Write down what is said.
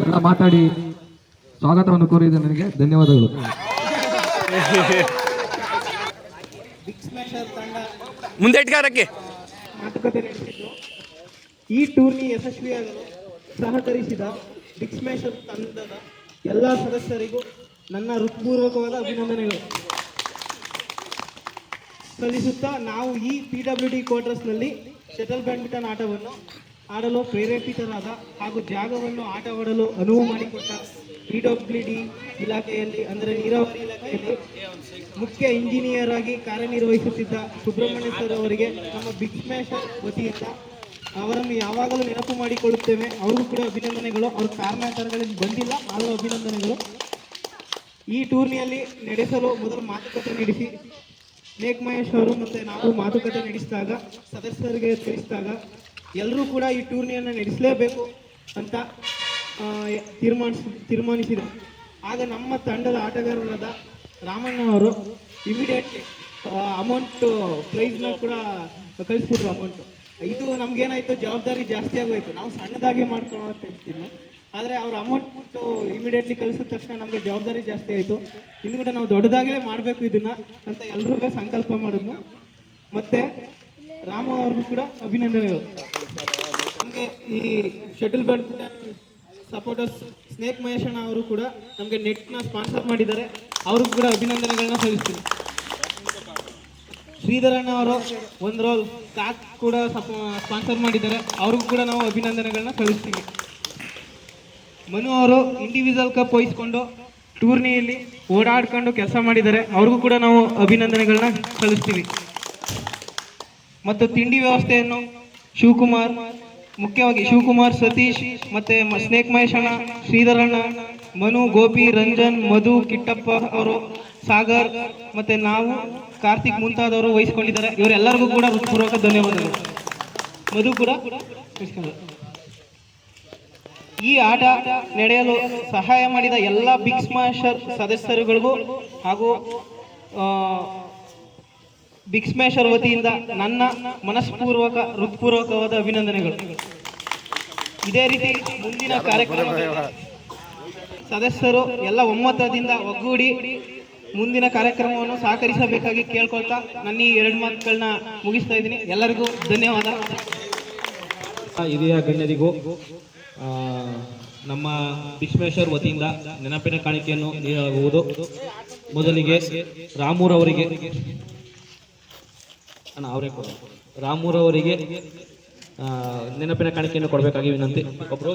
ಎಲ್ಲ ಮಾತಾಡಿ ಸ್ವಾಗತವನ್ನು ಕೋರಿದ ನನಗೆ ಧನ್ಯವಾದಗಳು. ಮುಂದೆ ಇಟ್ಕಾರಕ್ಕೆ ಮಾತುಕತೆ ನಡೆಸಿದ್ದು ಈ ಟೂರ್ನಿ ಯಶಸ್ವಿಯಾಗಲು ಸಹಕರಿಸಿದ ಬಿಗ್ ಸ್ಮ್ಯಾಶರ್ ತಂಡದ ಎಲ್ಲ ಸದಸ್ಯರಿಗೂ ನನ್ನ ಹೃತ್ಪೂರ್ವಕವಾದ ಅಭಿನಂದನೆಗಳು ಸಲ್ಲಿಸುತ್ತಾ ನಾವು ಈ PWD ಕ್ವಾರ್ಟರ್ಸ್ನಲ್ಲಿ ಶಟಲ್ ಬ್ಯಾಡ್ಮಿಂಟನ್ ಆಟವನ್ನು ಆಡಲು ಪ್ರೇರೇಪಿತರಾದ ಹಾಗೂ ಜಾಗವನ್ನು ಆಟವಾಡಲು ಅನುವು ಮಾಡಿಕೊಟ್ಟ PWD ಇಲಾಖೆಯಲ್ಲಿ ಅಂದರೆ ನೀರಾವರಿ ಇಲಾಖೆಯಲ್ಲಿ ಮುಖ್ಯ ಇಂಜಿನಿಯರ್ ಆಗಿ ಕಾರ್ಯನಿರ್ವಹಿಸುತ್ತಿದ್ದ ಸುಬ್ರಹ್ಮಣ್ಯ ಸರ್ ಅವರಿಗೆ ನಮ್ಮ ಬಿಗ್ ಸ್ಮ್ಯಾಶರ್ ವತಿಯಿಂದ ಅವರನ್ನು ಯಾವಾಗಲೂ ನೆನಪು ಮಾಡಿಕೊಳ್ಳುತ್ತೇವೆ. ಅವ್ರಿಗೂ ಕೂಡ ಅಭಿನಂದನೆಗಳು. ಅವ್ರ ಕಾರಣಾಂತರಗಳಲ್ಲಿ ಬಂದಿಲ್ಲ, ಆದರೂ ಅಭಿನಂದನೆಗಳು. ಈ ಟೂರ್ನಿಯಲ್ಲಿ ನಡೆಸಲು ಮೊದಲು ಮಾತುಕತೆ ನಡೆಸಿ ಸ್ನೇಕ್ ಮಹೇಶ್ ಅವರು ಮತ್ತು ನಾವು ಮಾತುಕತೆ ನಡೆಸಿದಾಗ ಸದಸ್ಯರಿಗೆ ತಿಳಿಸಿದಾಗ ಎಲ್ಲರೂ ಕೂಡ ಈ ಟೂರ್ನಿಯನ್ನು ನಡೆಸಲೇಬೇಕು ಅಂತ ತೀರ್ಮಾನಿಸಿದರು. ಆಗ ನಮ್ಮ ತಂಡದ ಆಟಗಾರರಾದ ರಾಮಣ್ಣ ಅವರು ಇಮಿಡಿಯೇಟ್ಲಿ ಅಮೌಂಟು ಪ್ರೈಸ್ನ ಕೂಡ ಕಳಿಸ್ಬಿಟ್ರು. ಅಮೌಂಟು ಇದು ನಮಗೇನಾಯಿತು, ಜವಾಬ್ದಾರಿ ಜಾಸ್ತಿ ಆಗೋಯ್ತು. ನಾವು ಸಣ್ಣದಾಗಿ ಮಾಡ್ಕೊಳ್ಳೋ ಇರ್ತೀವಿ, ಆದರೆ ಅವ್ರ ಅಮೌಂಟ್ ಇಮಿಡಿಯೇಟ್ಲಿ ಕಳಿಸಿದ ತಕ್ಷಣ ನಮಗೆ ಜವಾಬ್ದಾರಿ ಜಾಸ್ತಿ ಆಯಿತು. ಇನ್ನು ಕೂಡ ನಾವು ದೊಡ್ಡದಾಗಲೇ ಮಾಡಬೇಕು ಇದನ್ನು ಅಂತ ಎಲ್ರಿಗೂ ಸಂಕಲ್ಪ ಮಾಡಿದ್ನು. ಮತ್ತು ರಾಮ ಅವ್ರಿಗೂ ಕೂಡ ಅಭಿನಂದನೆಗಳು. ನಮಗೆ ಈ ಶಟಲ್ ಬ್ಯಾಡ್ಮಿಂಟನ್ ಸಪೋರ್ಟರ್ಸ್ ಸ್ನೇಕ್ ಮಹೇಶಣ್ಣ ಅವರು ಕೂಡ ನಮಗೆ ನೆಟ್ನ ಸ್ಪಾನ್ಸರ್ ಮಾಡಿದ್ದಾರೆ. ಅವ್ರಿಗೂ ಕೂಡ ಅಭಿನಂದನೆಗಳನ್ನ ಸಲ್ಲಿಸ್ತೀನಿ. ಶ್ರೀಧರಣ್ಣ ಅವರು ಒಂದು ರೋಲ್ ಕಾಕ್ ಕೂಡ ಸ್ಪಾನ್ಸರ್ ಮಾಡಿದ್ದಾರೆ. ಅವ್ರಿಗೂ ಕೂಡ ನಾವು ಅಭಿನಂದನೆಗಳನ್ನ ಸಲ್ಲಿಸ್ತೀವಿ. ಮನು ಅವರು ಇಂಡಿವಿಜುವಲ್ ಕಪ್ ವಹಿಸ್ಕೊಂಡು ಟೂರ್ನಿಯಲ್ಲಿ ಓಡಾಡ್ಕೊಂಡು ಕೆಲಸ ಮಾಡಿದ್ದಾರೆ. ಅವ್ರಿಗೂ ಕೂಡ ನಾವು ಅಭಿನಂದನೆಗಳನ್ನ ಸಲ್ಲಿಸ್ತೀವಿ. ಮತ್ತು ತಿಂಡಿ ವ್ಯವಸ್ಥೆಯನ್ನು ಶಿವಕುಮಾರ್, ಮುಖ್ಯವಾಗಿ ಶಿವಕುಮಾರ್, ಸತೀಶ್ ಮತ್ತು ಸ್ನೇಕ್ ಮಹೇಶಣ್ಣ, ಶ್ರೀಧರಣ್ಣ, ಮನು, ಗೋಪಿ, ರಂಜನ್, ಮಧು, ಕಿಟ್ಟಪ್ಪ ಅವರು, ಸಾಗರ್ ಮತ್ತು ನಾವು, ಕಾರ್ತಿಕ್ ಮುಂತಾದವರು ವಹಿಸ್ಕೊಂಡಿದ್ದಾರೆ. ಇವರೆಲ್ಲರಿಗೂ ಕೂಡ ಹೃತ್ಪೂರ್ವಕ ಧನ್ಯವಾದಗಳು. ಮಧು ಕೂಡ ವಹಿಸ್ಕೊಂಡ್ರು. ಈ ಆಟ ನಡೆಯಲು ಸಹಾಯ ಮಾಡಿದ ಎಲ್ಲ ಬಿಗ್ ಸ್ಮ್ಯಾಶರ್ ಸದಸ್ಯರುಗಳಿಗೂ ಹಾಗೂ ಬಿಗ್ ಸ್ಮ್ಯಾಶರ್ ವತಿಯಿಂದ ನನ್ನ ಮನಸ್ಪೂರ್ವಕ ಹೃತ್ಪೂರ್ವಕವಾದ ಅಭಿನಂದನೆಗಳು. ಇದೇ ರೀತಿ ಮುಂದಿನ ಕಾರ್ಯಕ್ರಮ ಸದಸ್ಯರು ಎಲ್ಲ ಒಮ್ಮತದಿಂದ ಒಗ್ಗೂಡಿ ಮುಂದಿನ ಕಾರ್ಯಕ್ರಮವನ್ನು ಸಹಕರಿಸಬೇಕಾಗಿ ಕೇಳ್ಕೊಳ್ತಾ ನನ್ನ ಈ 2 ಮಾತುಗಳನ್ನ ಮುಗಿಸ್ತಾ ಇದ್ದೀನಿ. ಎಲ್ಲರಿಗೂ ಧನ್ಯವಾದ. ಹಿರಿಯ ಗಣ್ಯರಿಗೂ ನಮ್ಮ ಬಿಗ್ ಸ್ಮ್ಯಾಶರ್ ವತಿಯಿಂದ ನೆನಪಿನ ಕಾಣಿಕೆಯನ್ನು ನೀಡಲಾಗುವುದು. ಮೊದಲಿಗೆ ರಾಮೂರವರಿಗೆ ನೆನಪಿನ ಕಾಣಿಕೆಯನ್ನು ಕೊಡಬೇಕಾಗಿ ವಿನಂತಿ. ಒಬ್ಬರು